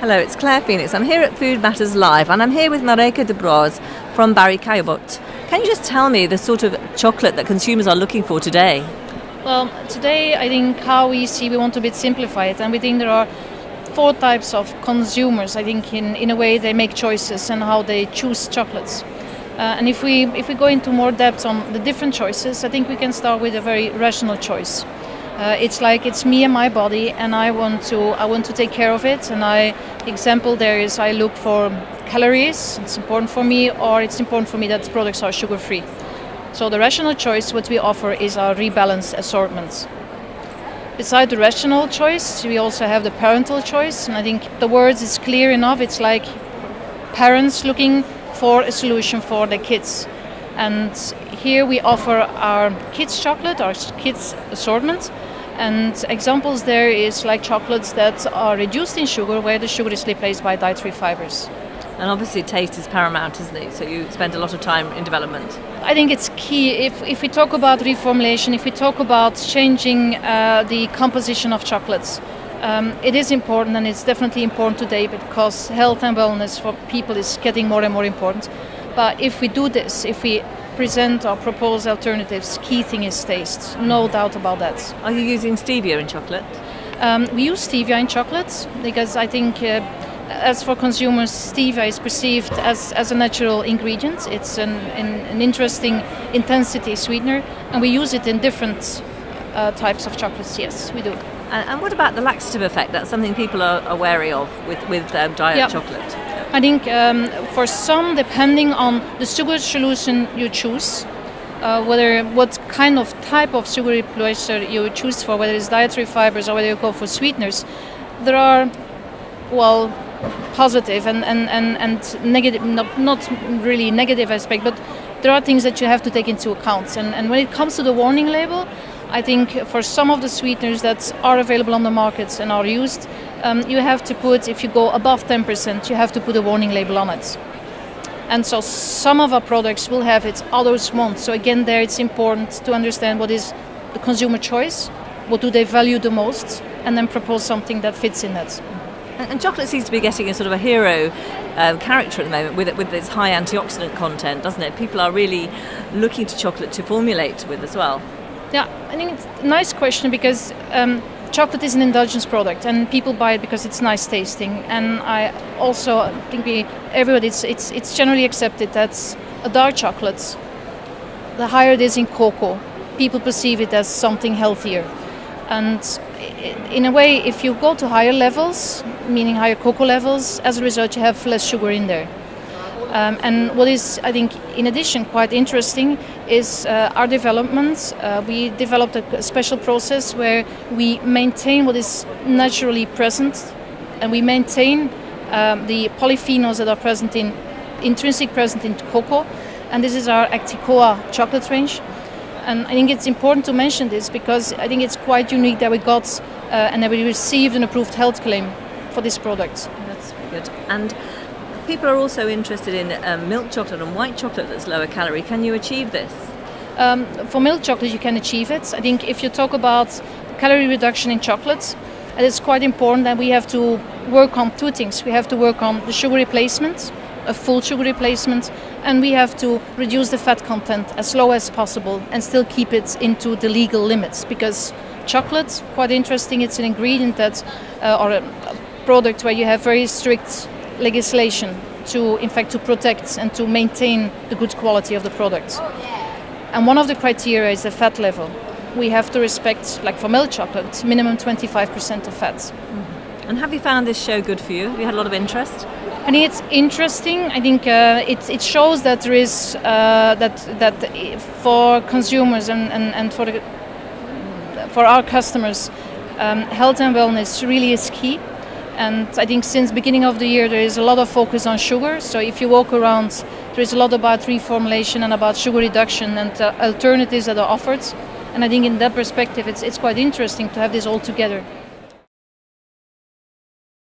Hello, it's Claire Phoenix. I'm here at Food Matters Live and I'm here with Marijke de Brouwer from Callebaut. Can you just tell me the sort of chocolate that consumers are looking for today? Well, today I think how we want to a bit simplify it, and we think there are 4 types of consumers. I think in a way they make choices and how they choose chocolates. And if we go into more depth on the different choices, I think we can start with a very rational choice. It's me and my body, and I want to take care of it. And example there is I look for calories. It's important for me, or it's important for me that products are sugar free. So the rational choice, what we offer is our rebalanced assortment. Beside the rational choice, we also have the parental choice, and I think the words is clear enough. It's like parents looking for a solution for their kids. And here we offer our kids chocolate, our kids assortment. And examples there is like chocolates that are reduced in sugar, where the sugar is replaced by dietary fibers. And obviously taste is paramount, isn't it? So you spend a lot of time in development. I think it's key. If we talk about reformulation, if we talk about changing the composition of chocolates, it is important, and it's definitely important today because health and wellness for people is getting more and more important. But if we do this, if we present or propose alternatives, key thing is taste, no doubt about that. Are you using stevia in chocolate? We use stevia in chocolate because I think as for consumers, stevia is perceived as a natural ingredient. It's an interesting intensity sweetener, and we use it in different types of chocolates. Yes, we do. And what about the laxative effect? That's something people are wary of with diet chocolate. I think for some, depending on the sugar solution you choose, what kind of type of sugar replacer you choose for, whether it's dietary fibers or whether you go for sweeteners, there are, well, positive and negative, not really negative aspect, but there are things that you have to take into account. And when it comes to the warning label, I think for some of the sweeteners that are available on the markets and are used, you have to put, if you go above 10%, you have to put a warning label on it. And so some of our products will have it, others won't. So again, there it's important to understand what is the consumer choice, what do they value the most, and then propose something that fits in that. And chocolate seems to be getting a sort of a hero character at the moment with its high antioxidant content, doesn't it? People are really looking to chocolate to formulate with as well. Yeah, I think it's a nice question because chocolate is an indulgence product, and people buy it because it's nice tasting. And I also think it's generally accepted that a dark chocolate, the higher it is in cocoa, people perceive it as something healthier. And in a way, if you go to higher levels, meaning higher cocoa levels, as a result you have less sugar in there. And what is, I think, in addition, quite interesting is our development. We developed a special process where we maintain what is naturally present, and we maintain the polyphenols that are intrinsic present in cocoa, and this is our Acticoa chocolate range. And I think it's important to mention this because I think it's quite unique that we got and that we received an approved health claim for this product. That's good. And people are also interested in milk chocolate and white chocolate that's lower calorie. Can you achieve this? For milk chocolate, you can achieve it. I think if you talk about calorie reduction in chocolate, it's quite important that we have to work on 2 things. We have to work on the sugar replacement, a full sugar replacement, and we have to reduce the fat content as low as possible and still keep it into the legal limits, because chocolate, quite interesting, it's an ingredient that or a product where you have very strict legislation to protect and to maintain the good quality of the product. And one of the criteria is the fat level. We have to respect, like for milk chocolate, minimum 25% of fat. Mm-hmm. And have you found this show good for you? Have you had a lot of interest? I think it's interesting. I think it shows that there is that for consumers and for our customers, health and wellness really is key. And I think since beginning of the year there is a lot of focus on sugar. So if you walk around, there is a lot about reformulation and about sugar reduction and alternatives that are offered. And I think in that perspective, it's quite interesting to have this all together.